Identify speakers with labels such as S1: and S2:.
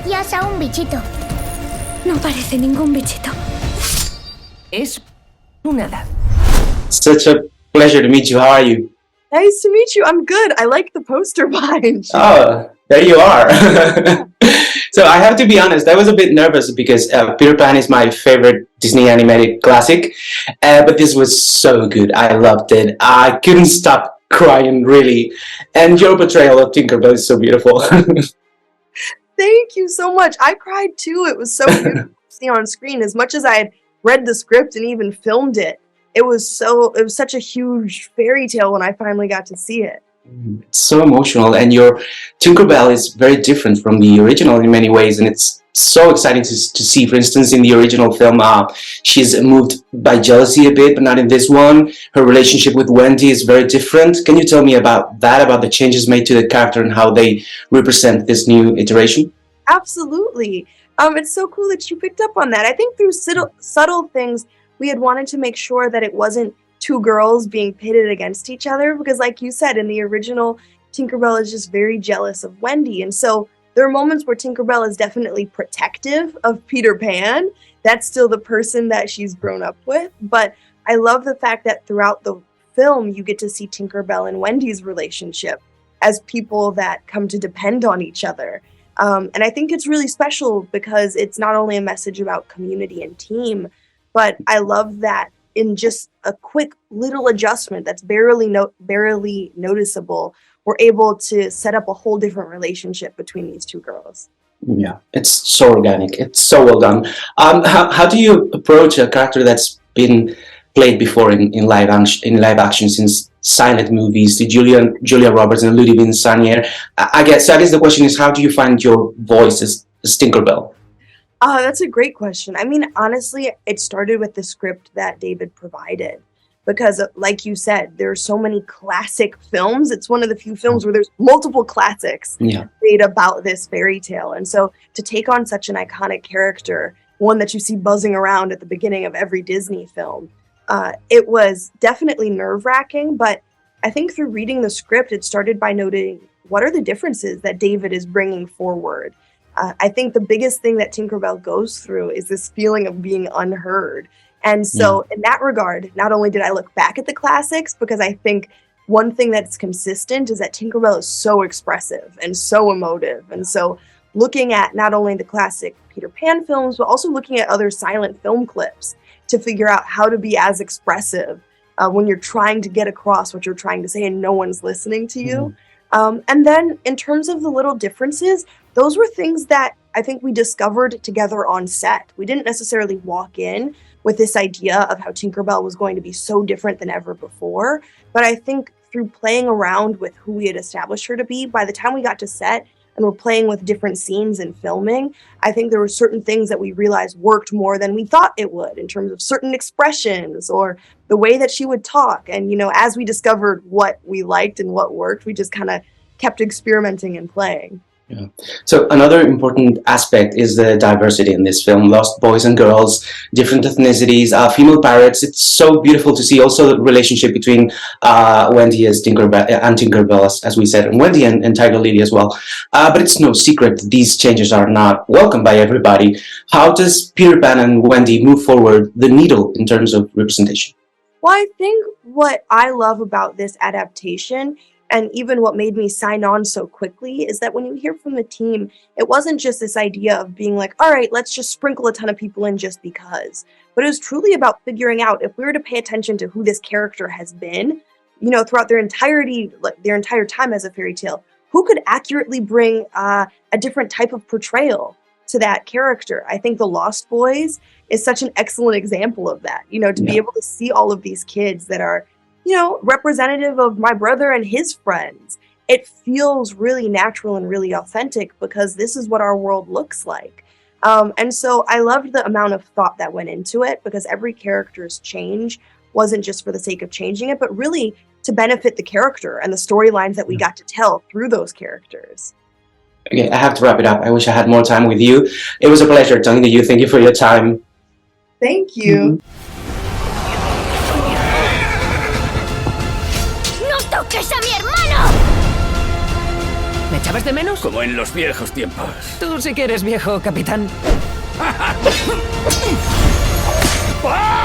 S1: Gracias a un bichito.
S2: No parece ningún bichito.
S3: Es un hada.
S4: Such a pleasure to meet you. How are you?
S5: Nice to meet you. I'm good. I like the poster bunch.
S4: Oh, there you are. So I have to be honest, I was a bit nervous because Peter Pan is my favorite Disney animated classic, but this was so good. I loved it. I couldn't stop crying, really. And your portrayal of Tinkerbell is so beautiful.
S5: Thank you so much. I cried too. It was so beautiful to see on screen. As much as I had read the script and even filmed it, it was such a huge fairy tale when I finally got to see it.
S4: It's so emotional, and your Tinkerbell is very different from the original in many ways, and it's so exciting to see. For instance, in the original film, she's moved by jealousy a bit, but not in this one. Her relationship with Wendy is very different. Can you tell me about that, about the changes made to the character and how they represent this new iteration?
S5: Absolutely. It's so cool that you picked up on that. I think through subtle things, we had wanted to make sure that it wasn't two girls being pitted against each other, because like you said, in the original, Tinkerbell is just very jealous of Wendy, and so there are moments where Tinkerbell is definitely protective of Peter Pan. That's still the person that she's grown up with, but I love the fact that throughout the film you get to see Tinkerbell and Wendy's relationship as people that come to depend on each other. And I think it's really special because it's not only a message about community and team, but I love that in just a quick little adjustment that's barely noticeable, we're able to set up a whole different relationship between these two girls.
S4: Yeah, it's so organic. It's so well done. How do you approach a character that's been played before in live action since silent movies, the Julia Roberts and Ludivine Sagnier? I guess the question is, how do you find your voice as Tinkerbell?
S5: That's a great question. I mean, honestly, it started with the script that David provided. Because, like you said, there are so many classic films. It's one of the few films where there's multiple classics made about this fairy tale. And so to take on such an iconic character, one that you see buzzing around at the beginning of every Disney film, it was definitely nerve-wracking. But I think through reading the script, it started by noting what are the differences that David is bringing forward. I think the biggest thing that Tinkerbell goes through is this feeling of being unheard. And so in that regard, not only did I look back at the classics, because I think one thing that's consistent is that Tinkerbell is so expressive and so emotive. And so looking at not only the classic Peter Pan films, but also looking at other silent film clips to figure out how to be as expressive when you're trying to get across what you're trying to say and no one's listening to you. And then in terms of the little differences, those were things that I think we discovered together on set. We didn't necessarily walk in with this idea of how Tinkerbell was going to be so different than ever before. But I think through playing around with who we had established her to be, by the time we got to set and were playing with different scenes and filming, I think there were certain things that we realized worked more than we thought it would in terms of certain expressions or the way that she would talk. And, you know, as we discovered what we liked and what worked, we just kind of kept experimenting and playing.
S4: Yeah. So another important aspect is the diversity in this film. Lost boys and girls, different ethnicities, female pirates. It's so beautiful to see also the relationship between Wendy as Tinkerbell, as we said, and Wendy and Tiger Lily as well. But it's no secret that these changes are not welcomed by everybody. How does Peter Pan and Wendy move forward the needle in terms of representation?
S5: Well, I think what I love about this adaptation, and even what made me sign on so quickly, is that when you hear from the team, it wasn't just this idea of being like, all right, let's just sprinkle a ton of people in just because. But it was truly about figuring out, if we were to pay attention to who this character has been, you know, throughout their entirety, like their entire time as a fairy tale, who could accurately bring a different type of portrayal to that character? I think The Lost Boys is such an excellent example of that. You know, to be able to see all of these kids that are, you know, representative of my brother and his friends. It feels really natural and really authentic because this is what our world looks like. And so I loved the amount of thought that went into it, because every character's change wasn't just for the sake of changing it, but really to benefit the character and the storylines that we got to tell through those characters.
S4: Okay, I have to wrap it up. I wish I had more time with you. It was a pleasure talking to you. Thank you for your time.
S5: Thank you.
S1: ¡No toques a mi hermano!
S3: Me echabas de menos?
S1: Como en los viejos tiempos.
S3: Tú sí que eres viejo, capitán.
S1: ¡Ah!